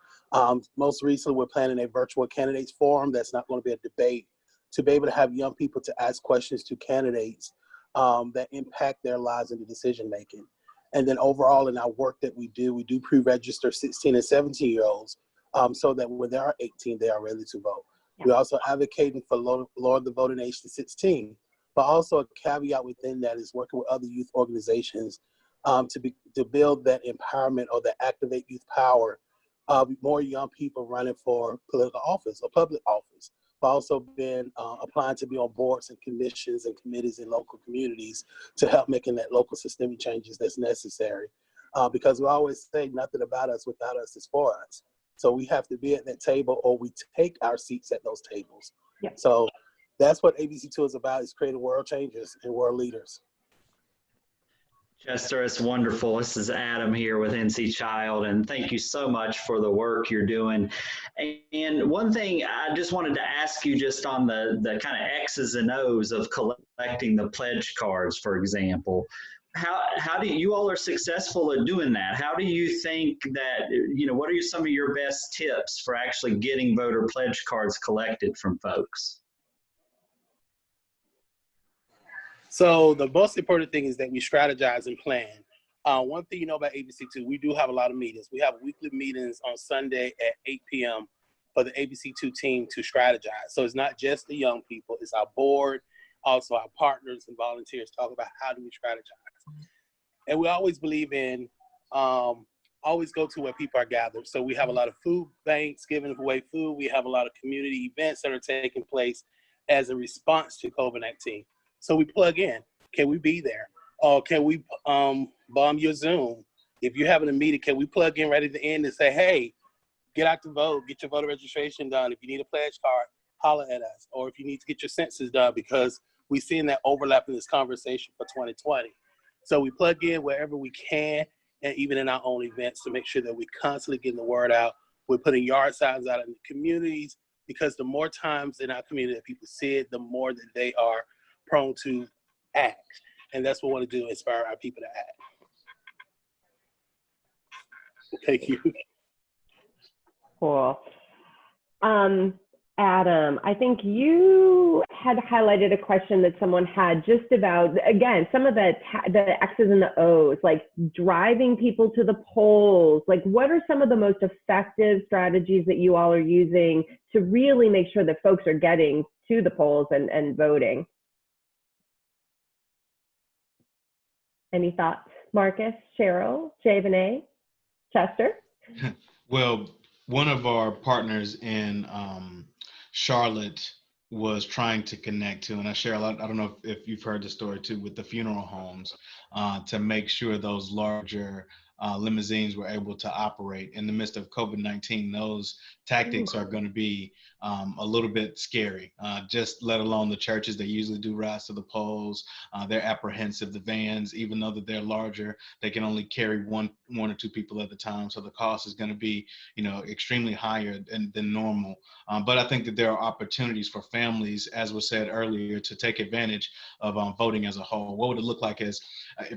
Most recently, we're planning a virtual candidates forum that's not going to be a debate, to be able to have young people to ask questions to candidates that impact their lives and the decision making. And then overall in our work that we do pre-register 16 and 17-year-olds so that when they are 18, they are ready to vote. Yeah. We're also advocating for lower the voting age to 16, but also a caveat within that is working with other youth organizations to build that empowerment or that activate youth power of more young people running for political office or public office, but also been applying to be on boards and commissions and committees in local communities to help making that local systemic changes that's necessary. Because we always say nothing about us without us is for us. So we have to be at that table or we take our seats at those tables. Yeah. So that's what ABC2 is about, is creating world changers and world leaders. Chester, it's wonderful. This is Adam here with NC Child, and thank you so much for the work you're doing. And one thing I just wanted to ask you just on the kind of X's and O's of collecting the pledge cards, for example. How do you all are successful at doing that? How do you think that, what are some of your best tips for actually getting voter pledge cards collected from folks? So the most important thing is that we strategize and plan. One thing you know about ABC2, we do have a lot of meetings. We have weekly meetings on Sunday at 8 p.m. for the ABC2 team to strategize. So it's not just the young people, it's our board, also our partners and volunteers talk about how do we strategize. And we always believe in, always go to where people are gathered. So we have a lot of food banks giving away food. We have a lot of community events that are taking place as a response to COVID-19. So we plug in, can we be there? Or can we bomb your Zoom? If you're having a meeting, can we plug in right at the end and say, hey, get out to vote, get your voter registration done. If you need a pledge card, holler at us. Or if you need to get your census done, because we're seeing that overlap in this conversation for 2020. So we plug in wherever we can, and even in our own events, to make sure that we're constantly getting the word out. We're putting yard signs out in the communities, because the more times in our community that people see it, the more that they are prone to act. And that's what we want to do, inspire our people to act. Thank you. Cool. Adam, I think you had highlighted a question that someone had just about, again, some of the X's and the O's, like driving people to the polls. Like, what are some of the most effective strategies that you all are using to really make sure that folks are getting to the polls and voting? Any thoughts, Marcus, Cheryl, Javane, Chester? Well, one of our partners in Charlotte was trying to connect to, and Cheryl, I don't know if you've heard the story too, with the funeral homes, to make sure those larger limousines were able to operate in the midst of COVID-19. Those tactics are going to be a little bit scary, just let alone the churches that usually do rides to the polls. They're apprehensive. The vans, even though that they're larger, they can only carry one or two people at a time. So the cost is going to be, extremely higher than normal. But I think that there are opportunities for families, as was said earlier, to take advantage of voting as a whole. What would it look like if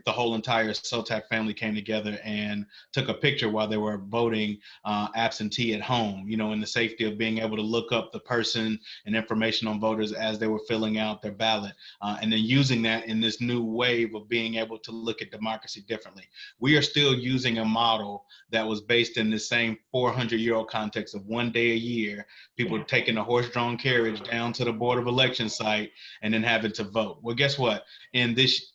the whole entire SOTAC family came together and took a picture while they were voting absentee at home, in the safety of being able to look up the person and information on voters as they were filling out their ballot, and then using that in this new wave of being able to look at democracy differently. We are still using a model that was based in the same 400-year-old context of one day a year, people taking a horse-drawn carriage down to the Board of Elections site and then having to vote. Well, guess what? In this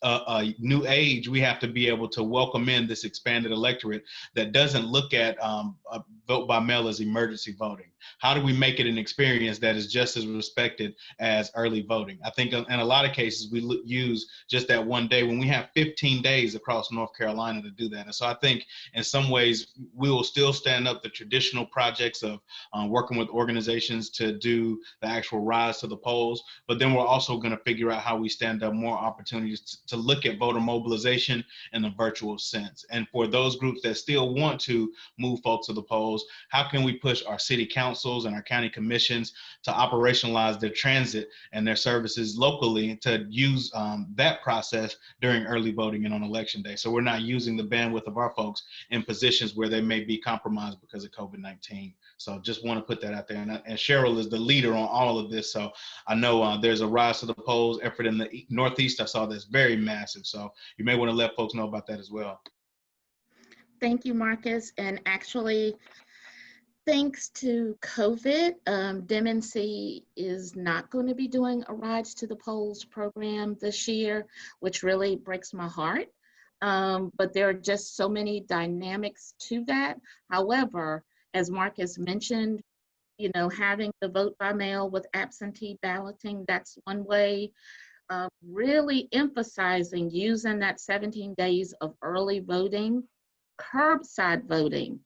new age, we have to be able to welcome in this expanded electorate that doesn't look at vote by mail as emergency voting. How do we make it an experience that is just as respected as early voting? I think in a lot of cases, we use just that one day when we have 15 days across North Carolina to do that. And so I think in some ways, we will still stand up the traditional projects of working with organizations to do the actual rise to the polls, but then we're also going to figure out how we stand up more opportunities to look at voter mobilization in a virtual sense. And for those groups that still want to move folks to the polls, how can we push our city councils and our county commissions to operationalize their transit and their services locally to use that process during early voting and on election day? So we're not using the bandwidth of our folks in positions where they may be compromised because of COVID-19. So just want to put that out there. And Cheryl is the leader on all of this. So I know there's a rise to the polls effort in the Northeast. I saw that's very massive. So you may want to let folks know about that as well. Thank you, Marcus. And actually, thanks to COVID, DMNC is not going to be doing a Rides to the Polls program this year, which really breaks my heart. But there are just so many dynamics to that. However, as Marcus mentioned, having the vote by mail with absentee balloting, that's one way. Really emphasizing using that 17 days of early voting, curbside voting.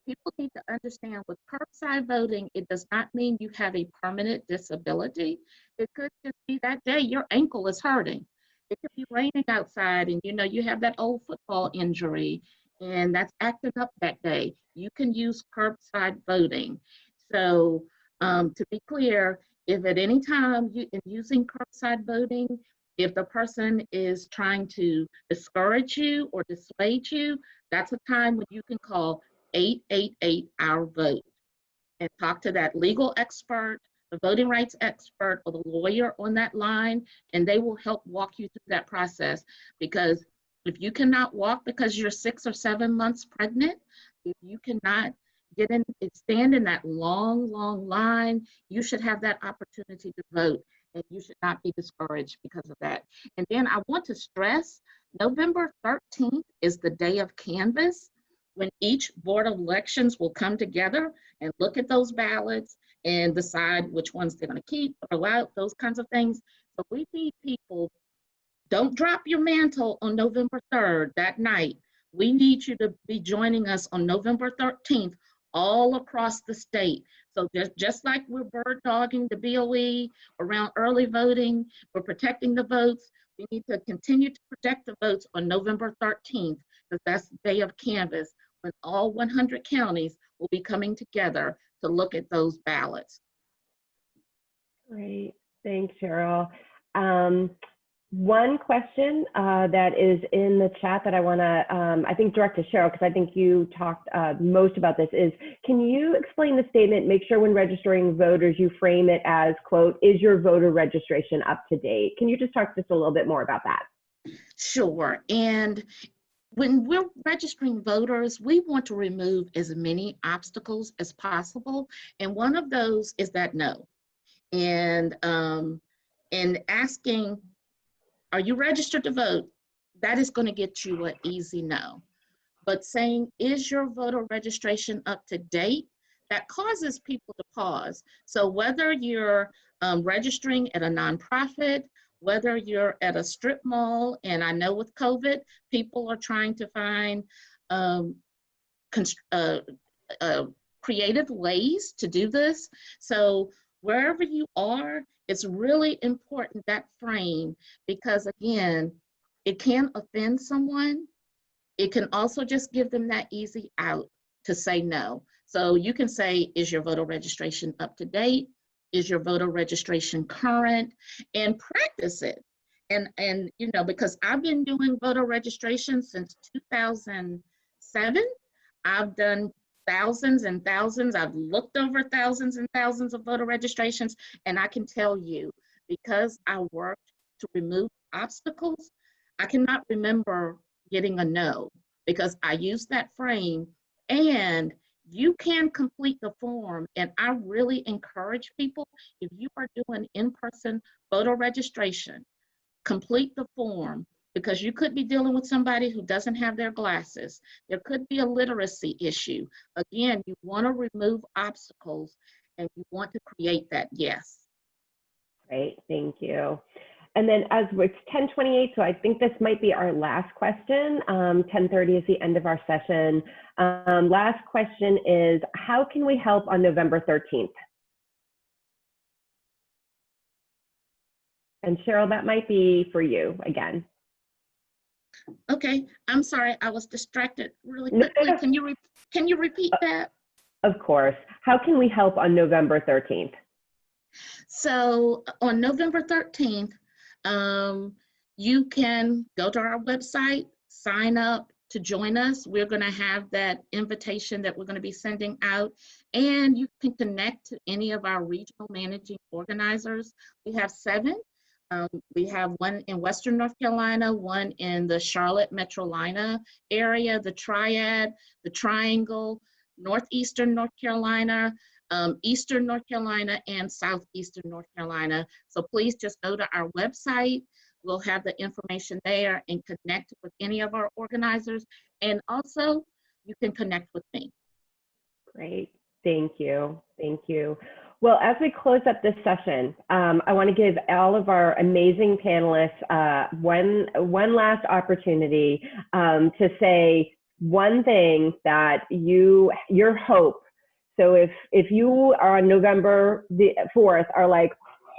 People need to understand with curbside voting, it does not mean you have a permanent disability. It could just be that day your ankle is hurting. It could be raining outside and you have that old football injury and that's acting up that day. You can use curbside voting. So to be clear, if at any time in using curbside voting, if the person is trying to discourage you or dissuade you, that's a time when you can call 888 Our Vote and talk to that legal expert, the voting rights expert, or the lawyer on that line, and they will help walk you through that process. Because if you cannot walk because you're 6 or 7 months pregnant, if you cannot stand in that long line, you should have that opportunity to vote, and you should not be discouraged because of that. And then I want to stress, November 13th is the day of canvass, when each Board of Elections will come together and look at those ballots and decide which ones they're going to keep or allow, those kinds of things. So we need people, don't drop your mantle on November 3rd that night. We need you to be joining us on November 13th all across the state. So just like we're bird dogging the BOE around early voting, we're protecting the votes. We need to continue to protect the votes on November 13th, because that's the day of canvass, when all 100 counties will be coming together to look at those ballots. Great, thanks, Cheryl. One question that is in the chat that I want to, I think, direct to Cheryl, because I think you talked most about this, is can you explain the statement, make sure when registering voters you frame it as, quote, is your voter registration up to date? Can you just talk just a little bit more about that? Sure. And when we're registering voters, we want to remove as many obstacles as possible. And one of those is that no. And asking, are you registered to vote? That is going to get you an easy no. But saying, is your voter registration up to date? That causes people to pause. So whether you're registering at a nonprofit, whether you're at a strip mall, and I know with COVID, people are trying to find creative ways to do this. So wherever you are, it's really important, that frame, because again, it can offend someone. It can also just give them that easy out to say no. So you can say, is your voter registration up to date? Is your voter registration current? And practice it. And you know, because I've been doing voter registration since 2007. I've done thousands and thousands. I've looked over thousands and thousands of voter registrations, and I can tell you, because I worked to remove obstacles, I cannot remember getting a no, because I used that frame. And you can complete the form, and I really encourage people, if you are doing in-person voter registration, complete the form, because you could be dealing with somebody who doesn't have their glasses. There could be a literacy issue. Again, you want to remove obstacles, and you want to create that yes. Great, thank you. And then as it's 10:28, so I think this might be our last question. 10:30 is the end of our session. Last question is, how can we help on November 13th? And Cheryl, that might be for you again. Okay, I'm sorry, I was distracted really quickly. No. Can you repeat that? Of course. How can we help on November 13th? So on November 13th, you can go to our website, sign up to join us. We're going to have that invitation that we're going to be sending out, and you can connect to any of our regional managing organizers. We have 7. We have one in Western North Carolina, one in the Charlotte Metrolina area, the Triad, the Triangle, Northeastern North Carolina, Eastern North Carolina, and Southeastern North Carolina. So please just go to our website. We'll have the information there, and connect with any of our organizers. And also, you can connect with me. Great, thank you, thank you. Well, as we close up this session, I want to give all of our amazing panelists one last opportunity to say one thing that your hope. So if you are on November the 4th are like,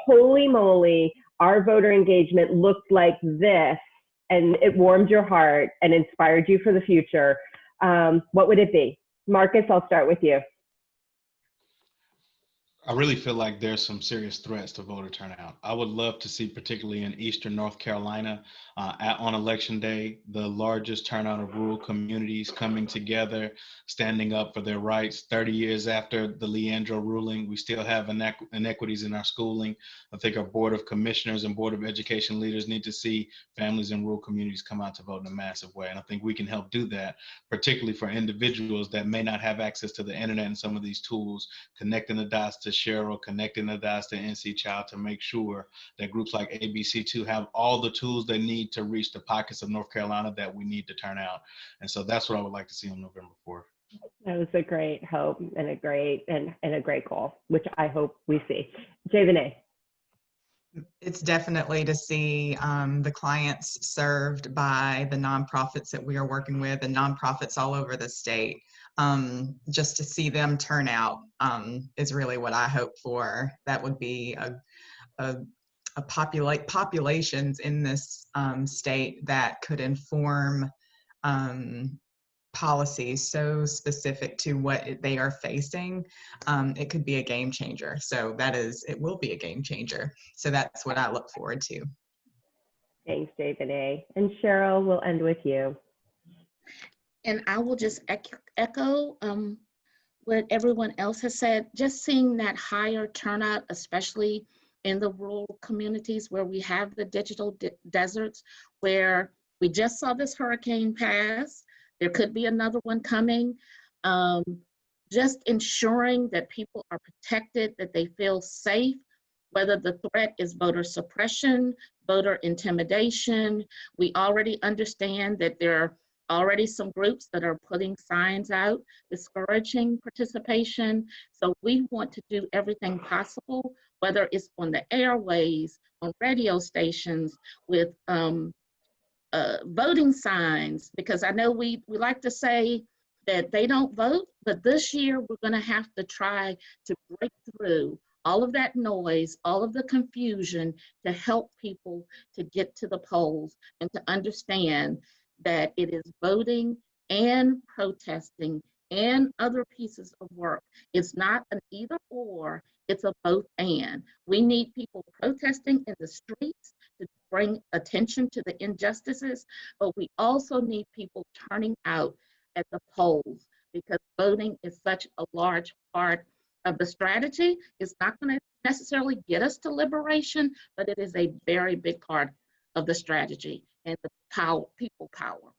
holy moly, our voter engagement looked like this, and it warmed your heart and inspired you for the future, what would it be? Marcus, I'll start with you. I really feel like there's some serious threats to voter turnout. I would love to see, particularly in Eastern North Carolina, on Election Day, the largest turnout of rural communities coming together, standing up for their rights. 30 years after the Leandro ruling, we still have inequities in our schooling. I think our Board of Commissioners and Board of Education leaders need to see families in rural communities come out to vote in a massive way. And I think we can help do that, particularly for individuals that may not have access to the internet and some of these tools, connecting the dots to Cheryl, connecting the dots to NC Child, to make sure that groups like ABC2 have all the tools they need to reach the pockets of North Carolina that we need to turn out. And so that's what I would like to see on November 4th. That was a great hope and a great goal, which I hope we see. Jay Vinay. It's definitely to see the clients served by the nonprofits that we are working with and nonprofits all over the state. Just to see them turn out is really what I hope for. That would be a populations in this state that could inform policies so specific to what they are facing. It could be a game changer. So it will be a game changer. So that's what I look forward to. Thanks, David A. And Cheryl, we'll end with you. And I will just echo what everyone else has said. Just seeing that higher turnout, especially in the rural communities where we have the digital deserts, where we just saw this hurricane pass. There could be another one coming. Just ensuring that people are protected, that they feel safe, whether the threat is voter suppression, voter intimidation. We already understand that there are already some groups that are putting signs out discouraging participation. So we want to do everything possible, whether it's on the airways, on radio stations, with voting signs, because I know we like to say that they don't vote, but this year we're going to have to try to break through all of that noise, all of the confusion, to help people to get to the polls and to understand that it is voting and protesting and other pieces of work. It's not an either or, it's a both and. We need people protesting in the streets to bring attention to the injustices, but we also need people turning out at the polls, because voting is such a large part of the strategy. It's not going to necessarily get us to liberation, but it is a very big part of the strategy and the power, people power.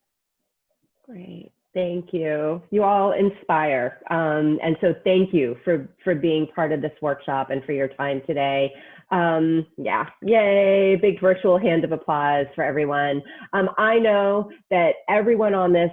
Great. Thank you. You all inspire. And so thank you for being part of this workshop and for your time today. Yeah, yay, big virtual hand of applause for everyone. I know that everyone on this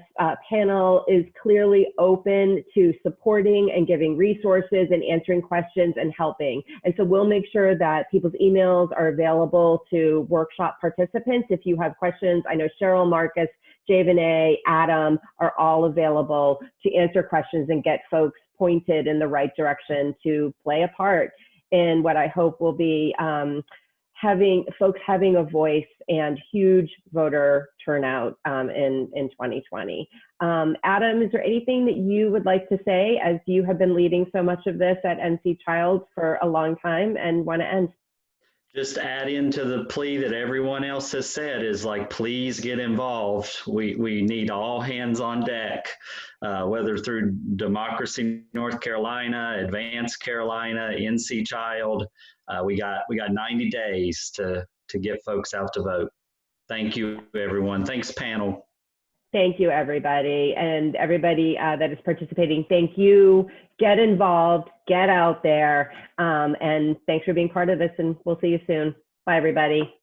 panel is clearly open to supporting and giving resources and answering questions and helping. And so we'll make sure that people's emails are available to workshop participants. If you have questions, I know Cheryl, Marcus, Javane, Adam are all available to answer questions and get folks pointed in the right direction to play a part in what I hope will be having a voice and huge voter turnout in 2020. Adam, is there anything that you would like to say, as you have been leading so much of this at NC Child for a long time and want to end? Just add into the plea that everyone else has said is like, please get involved. We need all hands on deck, whether through Democracy North Carolina, Advance Carolina, NC Child. We got 90 days to get folks out to vote. Thank you, everyone. Thanks, panel. Thank you, everybody. And everybody that is participating, thank you. Get involved, get out there. And thanks for being part of this, and we'll see you soon. Bye, everybody.